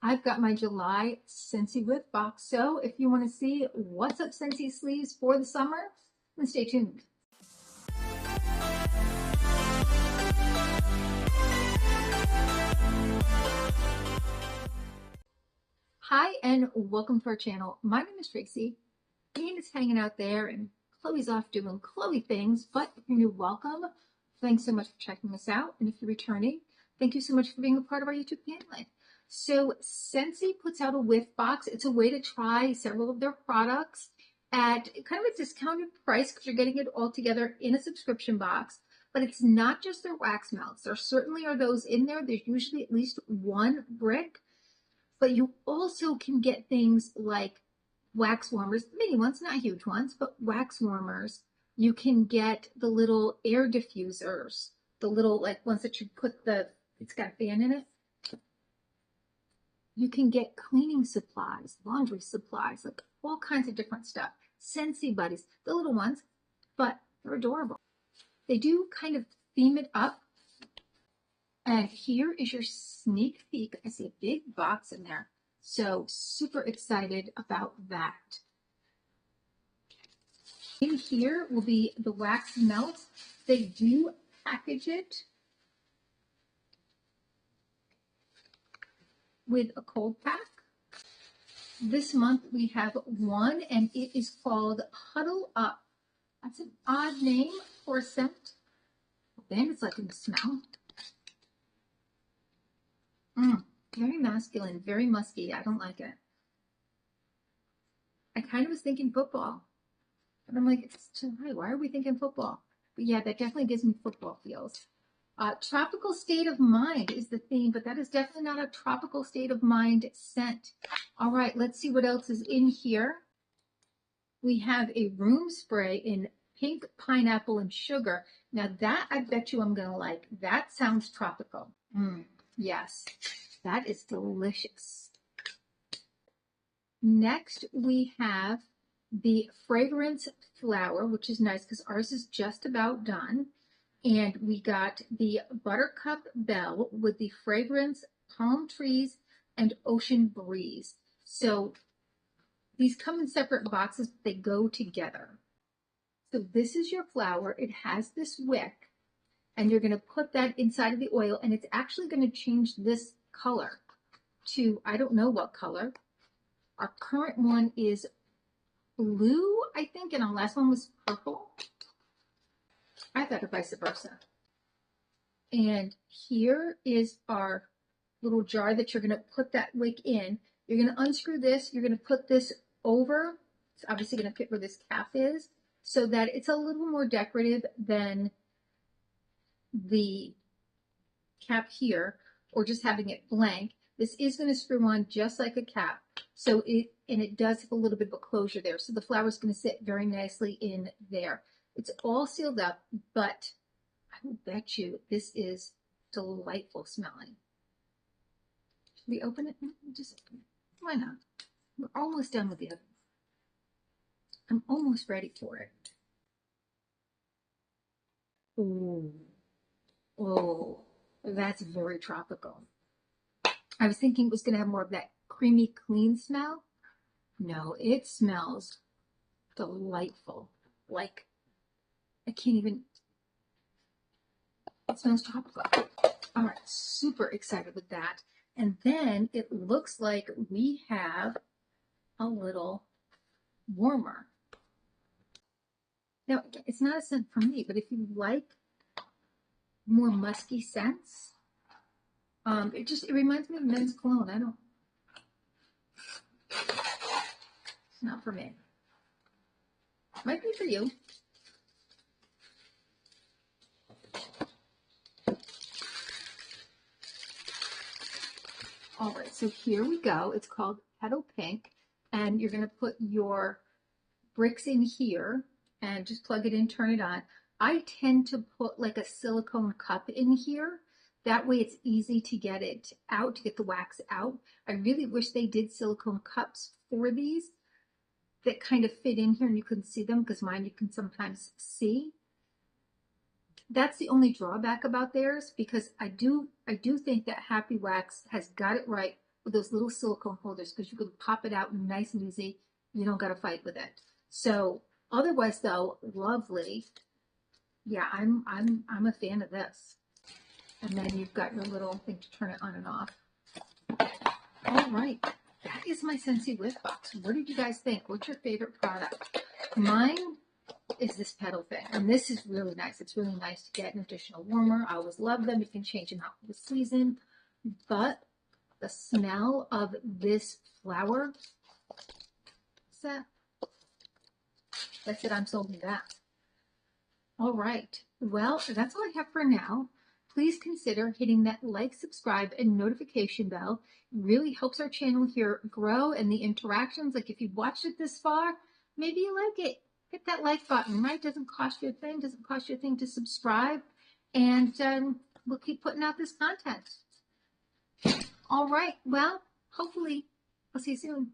I've got my July Scentsy Whiff box, so if you want to see what's up Scentsy sleeves for the summer, then stay tuned. Hi and welcome to our channel. My name is Tracy. Dean is hanging out there and Chloe's off doing Chloe things, but if you're new, welcome. Thanks so much for checking us out. And if you're returning, thank you so much for being a part of our YouTube family. So Scentsy puts out a whiff box. It's a way to try several of their products at kind of a discounted price because you're getting it all together in a subscription box. But it's not just their wax melts. There certainly are those in there. There's usually at least one brick. But you also can get things like wax warmers, mini ones, not huge ones, but wax warmers. You can get the little air diffusers, the little like ones that you put it's got a fan in it. You can get cleaning supplies, laundry supplies, like all kinds of different stuff. Scentsy buddies, the little ones, but they're adorable. They do kind of theme it up. And here is your sneak peek. I see a big box in there. So super excited about that. In here will be the wax melts. They do package it with a cold pack. This month we have one and it is called Huddle Up. That's an odd name for a scent. Then it's like a smell. Very masculine, very musky. I don't like it. I kind of was thinking football. But I'm like, it's July. Why are we thinking football? But yeah, that definitely gives me football feels. Tropical state of mind is the theme, but that is definitely not a tropical state of mind scent. All right, let's see what else is in here. We have a room spray in pink pineapple and sugar. Now that I bet you I'm going to like. That sounds tropical. Yes. That is delicious. Next, we have the fragrance flower, which is nice because ours is just about done. And we got the Buttercup Bell with the fragrance palm trees and ocean breeze. So these come in separate boxes, but they go together. So this is your flower. It has this wick, and you're going to put that inside of the oil, and it's actually going to change this color to, I don't know what color. Our current one is blue, I think, and our last one was purple. I thought it vice versa. And here is our little jar that you're going to put that wick in. You're going to unscrew this. You're going to put this over. It's obviously going to fit where this cap is so that it's a little more decorative than the cap here, or just having it blank. This is going to screw on just like a cap. So it does have a little bit of a closure there. So the flower is going to sit very nicely in there. It's all sealed up, but I will bet you this is delightful smelling. Should we open it? Just open it. Why not? We're almost done with the oven. I'm almost ready for it. Ooh. Oh, that's very tropical. I was thinking it was going to have more of that creamy, clean smell. No, it smells delightful. Like, I can't even, it smells tropical. All right, super excited with that. And then it looks like we have a little warmer. Now, it's not a scent for me, but if you like more musky scents, it reminds me of men's cologne. It's not for me. Might be for you. All right, so here we go. It's called Petal Pink, and you're going to put your bricks in here and just plug it in, turn it on. I tend to put like a silicone cup in here. That way it's easy to get it out, to get the wax out. I really wish they did silicone cups for these that kind of fit in here and you couldn't see them, because mine you can sometimes see. That's the only drawback about theirs, because I do think that Happy Wax has got it right with those little silicone holders because you can pop it out nice and easy. You don't got to fight with it. So otherwise, though, lovely. Yeah, I'm a fan of this. And then you've got your little thing to turn it on and off. All right, that is my Scentsy Whiff box. What did you guys think? What's your favorite product? Mine is this petal thing, and this is really nice. It's really nice to get an additional warmer. I always love them. You can change them out for the season, but the smell of this flower, that's it. I'm sold to that. All right. Well, that's all I have for now. Please consider hitting that like, subscribe, and notification bell. It really helps our channel here grow, and the interactions. Like if you've watched it this far, maybe you like it. Hit that like button, right? Doesn't cost you a thing. Doesn't cost you a thing to subscribe. And we'll keep putting out this content. All right. Well, hopefully, I'll see you soon.